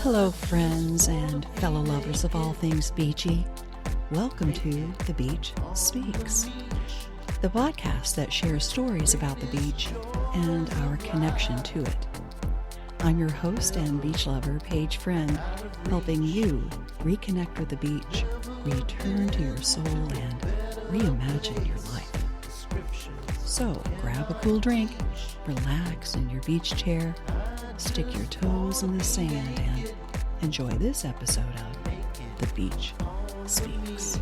Hello, friends and fellow lovers of all things beachy. Welcome to The Beach Speaks, the podcast that shares stories about the beach and our connection to it. I'm your host and beach lover, Paige Friend, helping you reconnect with the beach, return to your soul, and reimagine your life. So grab a cool drink, relax in your beach chair, stick your toes in the sand, and enjoy this episode of The Beach Speaks.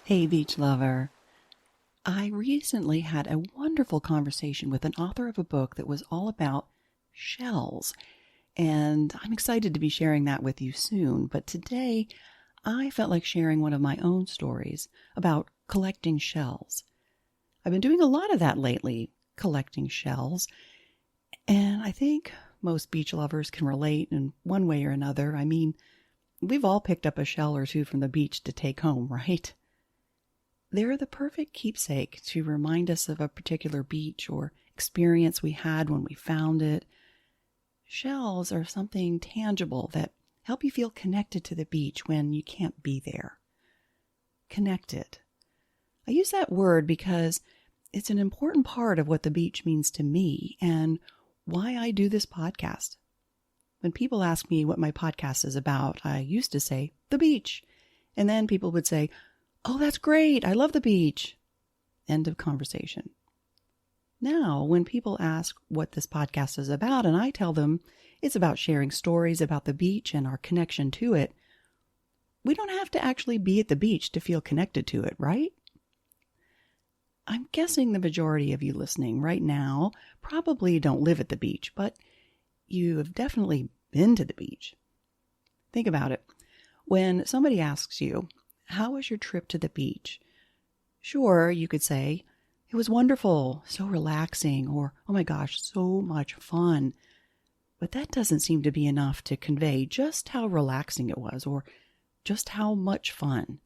Hey, beach lover. I recently had a wonderful conversation with an author of a book that was all about shells, and I'm excited to be sharing that with you soon. But today, I felt like sharing one of my own stories about collecting shells. I've been doing a lot of that lately, collecting shells, and I think most beach lovers can relate in one way or another. I mean, we've all picked up a shell or two from the beach to take home, right? They're the perfect keepsake to remind us of a particular beach or experience we had when we found it. Shells are something tangible that help you feel connected to the beach when you can't be there. Connected. I use that word because it's an important part of what the beach means to me and why I do this podcast. When people ask me what my podcast is about, I used to say, the beach. And then people would say, oh, that's great. I love the beach. End of conversation. Now, when people ask what this podcast is about, and I tell them it's about sharing stories about the beach and our connection to it, we don't have to actually be at the beach to feel connected to it, right? I'm guessing the majority of you listening right now probably don't live at the beach, but you have definitely been to the beach. Think about it. When somebody asks you, how was your trip to the beach? Sure, you could say, it was wonderful, so relaxing, or, oh my gosh, so much fun. But that doesn't seem to be enough to convey just how relaxing it was, or just how much fun.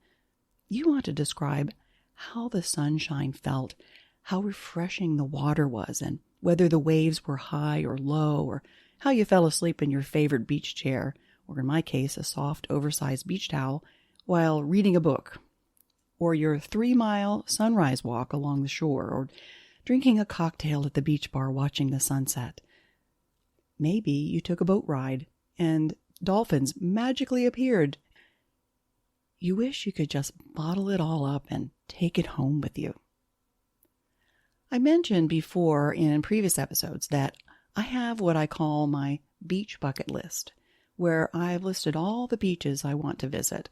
You want to describe how the sunshine felt, how refreshing the water was, and whether the waves were high or low, or how you fell asleep in your favorite beach chair, or in my case, a soft, oversized beach towel, while reading a book, or your 3-mile sunrise walk along the shore, or drinking a cocktail at the beach bar watching the sunset. Maybe you took a boat ride and dolphins magically appeared. You wish you could just bottle it all up and take it home with you. I mentioned before in previous episodes that I have what I call my beach bucket list, where I've listed all the beaches I want to visit.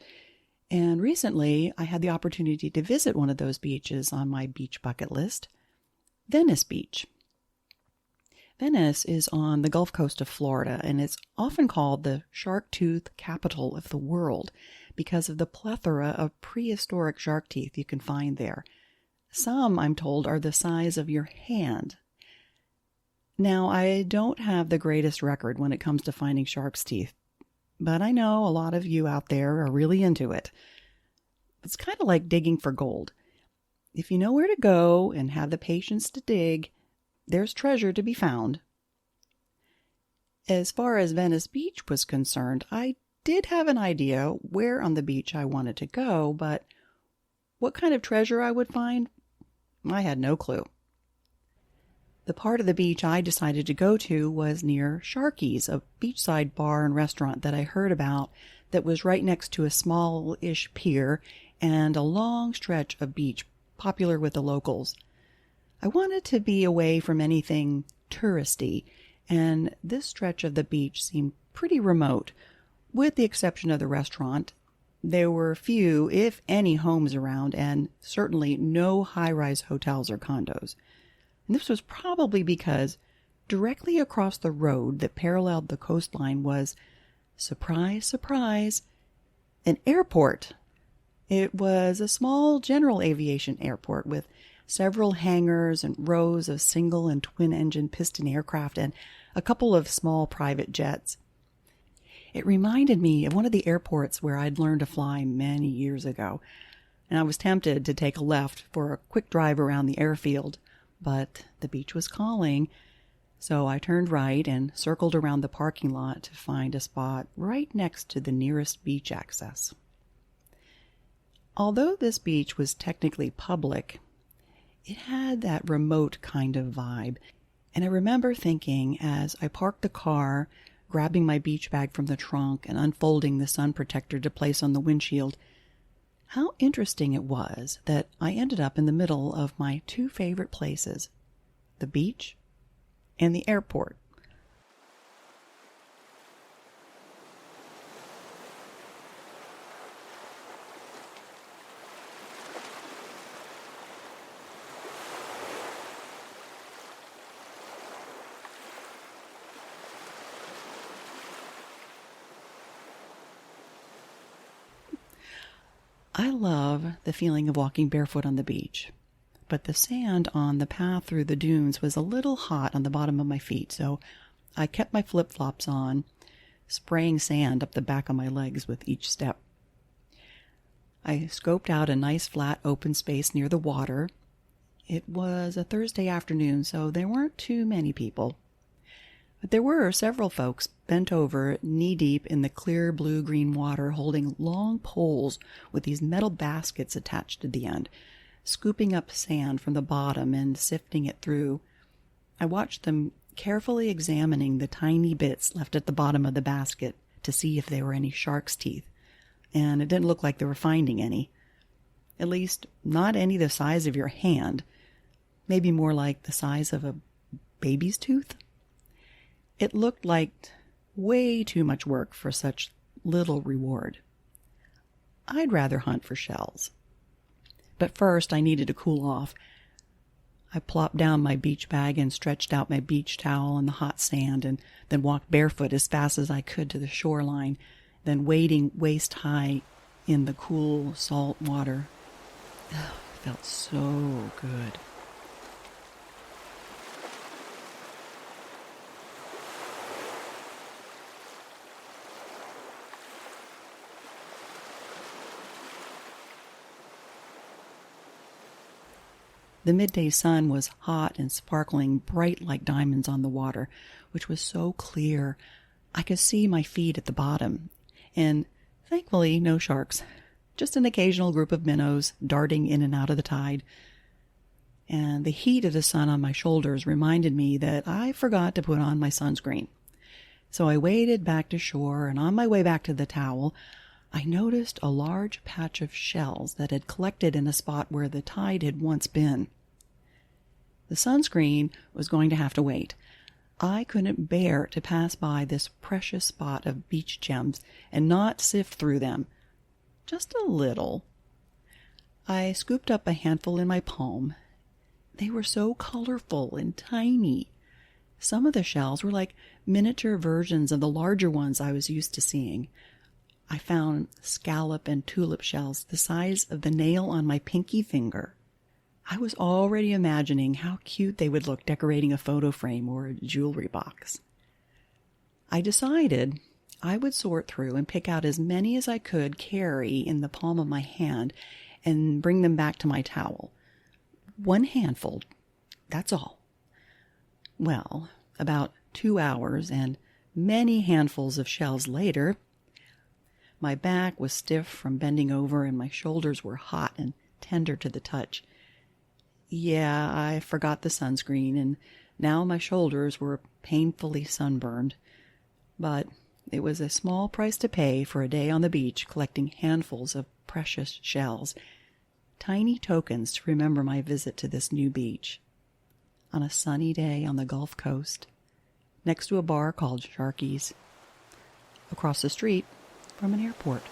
And recently, I had the opportunity to visit one of those beaches on my beach bucket list, Venice Beach. Venice is on the Gulf Coast of Florida, and it's often called the shark tooth capital of the world because of the plethora of prehistoric shark teeth you can find there. Some, I'm told, are the size of your hand. Now, I don't have the greatest record when it comes to finding shark's teeth, but I know a lot of you out there are really into it. It's kind of like digging for gold. If you know where to go and have the patience to dig, there's treasure to be found. As far as Venice Beach was concerned, I did have an idea where on the beach I wanted to go, but what kind of treasure I would find, I had no clue. The part of the beach I decided to go to was near Sharky's, a beachside bar and restaurant that I heard about that was right next to a small-ish pier and a long stretch of beach popular with the locals. I wanted to be away from anything touristy, and this stretch of the beach seemed pretty remote. With the exception of the restaurant, there were few, if any, homes around, and certainly no high-rise hotels or condos. And this was probably because directly across the road that paralleled the coastline was, surprise, surprise, an airport. It was a small general aviation airport with several hangars and rows of single and twin-engine piston aircraft, and a couple of small private jets. It reminded me of one of the airports where I'd learned to fly many years ago, and I was tempted to take a left for a quick drive around the airfield, but the beach was calling, so I turned right and circled around the parking lot to find a spot right next to the nearest beach access. Although this beach was technically public, it had that remote kind of vibe, and I remember thinking as I parked the car, grabbing my beach bag from the trunk and unfolding the sun protector to place on the windshield, how interesting it was that I ended up in the middle of my two favorite places, the beach and the airport. I love the feeling of walking barefoot on the beach, but the sand on the path through the dunes was a little hot on the bottom of my feet, so I kept my flip-flops on, spraying sand up the back of my legs with each step. I scoped out a nice flat open space near the water. It was a Thursday afternoon, so there weren't too many people. But there were several folks bent over, knee-deep in the clear blue-green water, holding long poles with these metal baskets attached to the end, scooping up sand from the bottom and sifting it through. I watched them carefully examining the tiny bits left at the bottom of the basket to see if there were any shark's teeth, and it didn't look like they were finding any. At least, not any the size of your hand, maybe more like the size of a baby's tooth. It looked like way too much work for such little reward. I'd rather hunt for shells. But first I needed to cool off. I plopped down my beach bag and stretched out my beach towel in the hot sand, and then walked barefoot as fast as I could to the shoreline, then wading waist-high in the cool, salt water. Oh, it felt so good. The midday sun was hot and sparkling bright like diamonds on the water, which was so clear I could see my feet at the bottom, and thankfully no sharks, just an occasional group of minnows darting in and out of the tide. And the heat of the sun on my shoulders reminded me that I forgot to put on my sunscreen. So I waded back to shore, and on my way back to the towel, I noticed a large patch of shells that had collected in a spot where the tide had once been. The sunscreen was going to have to wait. I couldn't bear to pass by this precious spot of beach gems and not sift through them. Just a little. I scooped up a handful in my palm. They were so colorful and tiny. Some of the shells were like miniature versions of the larger ones I was used to seeing. I found scallop and tulip shells the size of the nail on my pinky finger. I was already imagining how cute they would look decorating a photo frame or a jewelry box. I decided I would sort through and pick out as many as I could carry in the palm of my hand and bring them back to my towel. One handful, that's all. Well, about 2 hours and many handfuls of shells later, my back was stiff from bending over and my shoulders were hot and tender to the touch. Yeah, I forgot the sunscreen, and now my shoulders were painfully sunburned. But it was a small price to pay for a day on the beach collecting handfuls of precious shells, tiny tokens to remember my visit to this new beach. On a sunny day on the Gulf Coast, next to a bar called Sharky's, across the street from an airport.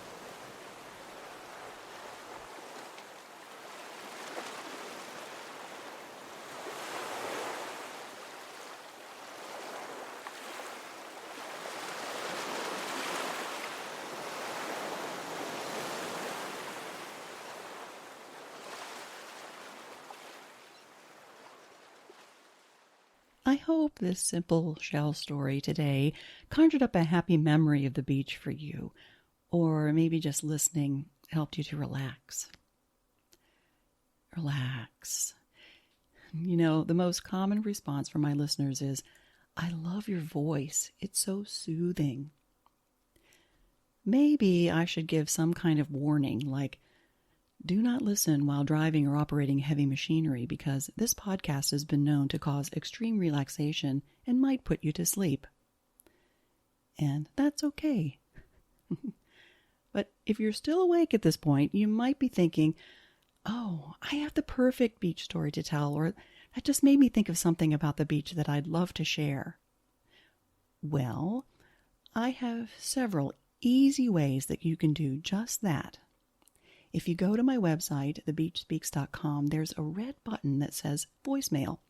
I hope this simple shell story today conjured up a happy memory of the beach for you, or maybe just listening helped you to relax. Relax. The most common response from my listeners is, I love your voice. It's so soothing. Maybe I should give some kind of warning, like, do not listen while driving or operating heavy machinery because this podcast has been known to cause extreme relaxation and might put you to sleep. And that's okay. But if you're still awake at this point, you might be thinking, oh, I have the perfect beach story to tell, or that just made me think of something about the beach that I'd love to share. Well, I have several easy ways that you can do just that. If you go to my website, thebeachspeaks.com, there's a red button that says voicemail.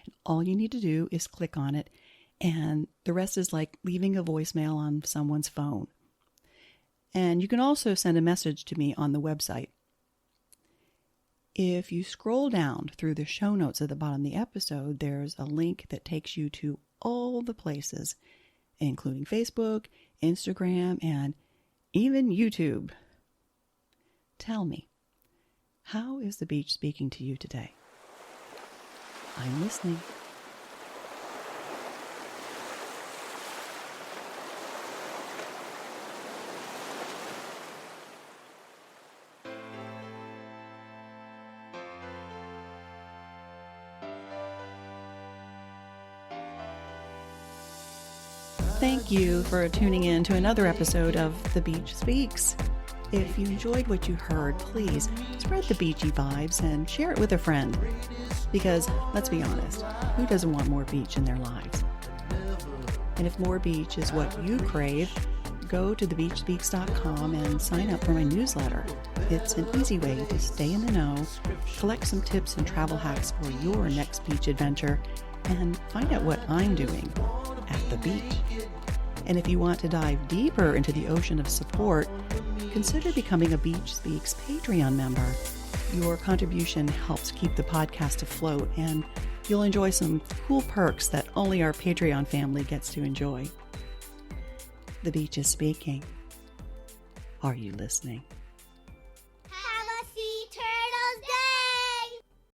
And all you need to do is click on it, and the rest is like leaving a voicemail on someone's phone. And you can also send a message to me on the website. If you scroll down through the show notes at the bottom of the episode, there's a link that takes you to all the places, including Facebook, Instagram, and even YouTube. Tell me, how is the beach speaking to you today? I'm listening. Thank you for tuning in to another episode of The Beach Speaks. If you enjoyed what you heard, please spread the beachy vibes and share it with a friend. Because, let's be honest, who doesn't want more beach in their lives? And if more beach is what you crave, go to thebeachspeaks.com and sign up for my newsletter. It's an easy way to stay in the know, collect some tips and travel hacks for your next beach adventure, and find out what I'm doing at the beach. And if you want to dive deeper into the ocean of support, consider becoming a Beach Speaks Patreon member. Your contribution helps keep the podcast afloat, and you'll enjoy some cool perks that only our Patreon family gets to enjoy. The beach is speaking. Are you listening?